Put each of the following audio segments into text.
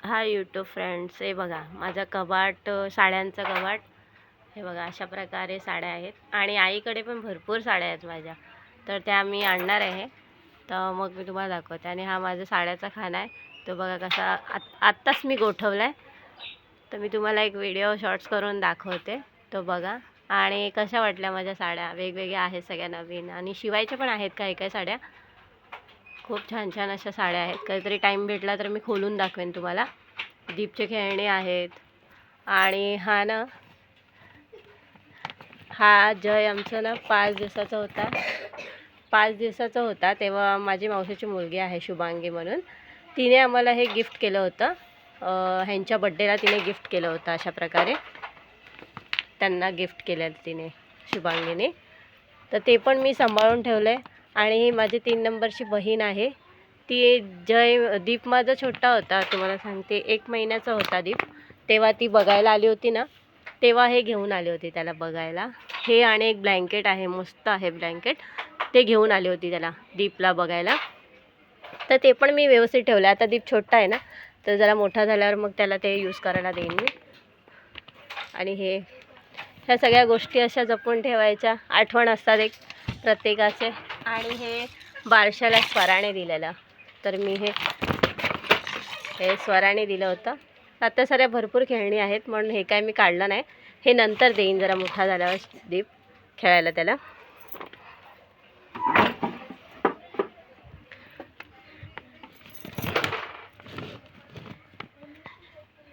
Hi YouTube friends, हे बघा माझा कबाट, साड्यांचा कबाट. हे बघा अशा प्रकारे साड्या आहेत आणि आईकडे पण भरपूर साड्या आहेत माझ्या, तर त्या मी आणणार आहे. तर मग मी तुम्हाला दाखवते. आणि हा माझा साड्याचा खाना आहे. तो बघा कसा आत्ताच मी गोठवला आहे. तर मी तुम्हाला एक व्हिडिओ शॉर्ट्स करून दाखवते, तो बघा. आणि कशा वाटल्या माझ्या साड्या? वेगवेगळ्या आहेत, सगळ्या नवीन आणि शिवायच्या पण आहेत काही काही साड्या. खूप छान छान अशा साड्या आहेत. कधीतरी टाईम भेटला तर मी खोलून दाखवेन तुम्हाला. दीपचे खेळणे आहेत. आणि हा जय आमचं ना 5 दिवसाचा होता. 5 दिवसाचा होता तेव्हा माझी मावशीची मुलगी आहे शुभांगी म्हणून, तिने आम्हाला हे गिफ्ट केलं होतं. ह्यांच्या बड्डेला तिने गिफ्ट केलं होतं. अशा प्रकारे त्यांना गिफ्ट केलं तिने, शुभांगीने. तर ते पण मी सांभाळून ठेवलं आहे. आणि ही माझी 3 नंबरची बहीण आहे. ती दीप माझा छोटा होता, तुम्हाला सांगते 1 महिन्याचा होता दीप. तेव्हा ती बघायला आली होती ना, तेव्हा हे घेऊन आले होते त्याला बघायला. हे आणि एक ब्लँकेट आहे, मस्त आहे ब्लँकेट. ते घेऊन आली होती त्याला, दीपला बघायला. तर ते पण मी व्यवस्थित ठेवलं. आता दीप छोटा आहे ना, तर जरा मोठा झाल्यावर मग त्याला ते यूज करायला देईन मी. आणि ह्या सगळ्या गोष्टी अशा जपून ठेवायच्या, आठवण असतात एक प्रत्येकाचे. आणि हे बारशाला स्वराने दिलेलं, तर मी हे स्वराने दिलं होतं. आता साऱ्या भरपूर खेळणी आहेत म्हणून हे काय मी काढलं नाही. हे नंतर देईन जरा मोठा झाल्यावर दीप खेळायला त्याला.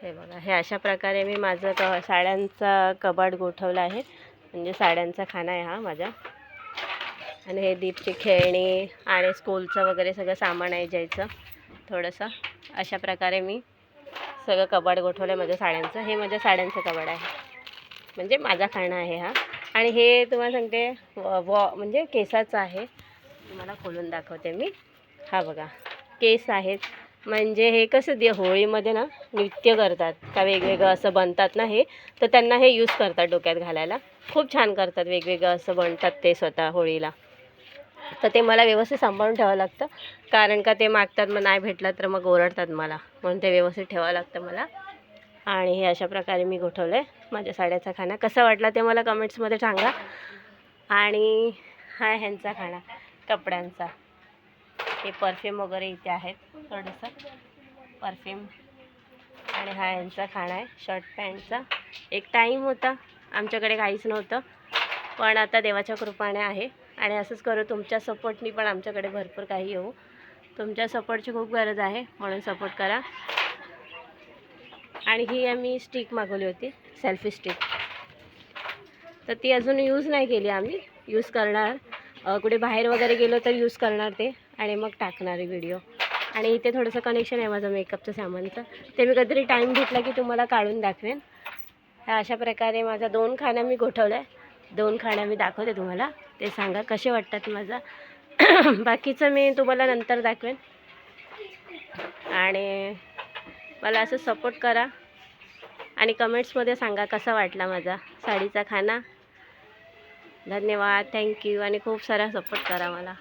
हे बघा, हे अशा प्रकारे मी माझं साड्यांचा कबाट गोठवला आहे. म्हणजे साड्यांचा खाना आहे हा माझा. आणि हे दीपची खेळणी आणि स्कूलचं वगैरे सगळं सामान आहे जायचं थोडंसं. अशा प्रकारे मी सगळं कबाट गोठवलं आहे माझ्या साड्यांचं. हे माझ्या साड्यांचं कबाट आहे, म्हणजे माझा खाना आहे हा. आणि हे तुम्हाला सांगते म्हणजे केसाचं आहे. तुम्हाला खोलून दाखवते मी. हा बघा, केस आहेत. म्हणजे हे कसं होळीमध्ये ना नृत्य करतात का, वेगवेगळं असं बनतात ना हे, तर त्यांना हे यूज करतात डोक्यात घालायला. खूप छान करतात, वेगवेगळं असं बनतात ते स्वतः होळीला. तर ते मला व्यवस्थित सांभाळून ठेवावं लागतं, कारण का ते मागतात, मग नाही भेटलं तर मग ओरडतात मला, म्हणून ते व्यवस्थित ठेवावं लागतं मला. आणि हे अशा प्रकारे मी गोठवलं आहे माझ्या साड्याचा खाना. कसा वाटला ते मला कमेंट्समध्ये सांगा. आणि हा ह्यांचा खाना कपड्यांचा. हे परफ्यूम वगैरे इथे आहेत, थोडंसं परफ्यूम. आणि हा यांचा खाना आहे शर्ट पॅन्टचा. एक टाईम होता आमच्याकडे काहीच नव्हतं, पण आता देवाच्या कृपाने आहे. आणि असंच करू, तुमच्या सपोर्टनी पण आमच्याकडे भरपूर काही येऊ. तुमच्या सपोर्टची खूप गरज आहे, म्हणून सपोर्ट करा. आणि ही आम्ही स्टिक मागवली होती, सेल्फी स्टिक. तर ती अजून यूज नाही केली आम्ही. यूज करणार, कुठे बाहेर वगैरे गेलो तर यूज करणार ते, आणि मग टाकणार व्हिडिओ. आणि इथे थोडंसं कनेक्शन आहे माझं मेकअपचं सामानचं, ते मी कधीतरी टाईम भेटला की तुम्हाला काढून दाखवेन. ह्या अशा प्रकारे माझा 2 खाना मी गोठवला आहे. 2 खाना मी दाखवते तुम्हाला, ते सांगा कसे वाटतात माझा. बाकीचं मी तुम्हाला नंतर दाखवेन. आणि मला असं सपोर्ट करा आणि कमेंट्समध्ये सांगा कसा वाटला माझा साडीचा खाना. धन्यवाद, थँक्यू. आणि खूप सारा सपोर्ट करा मला.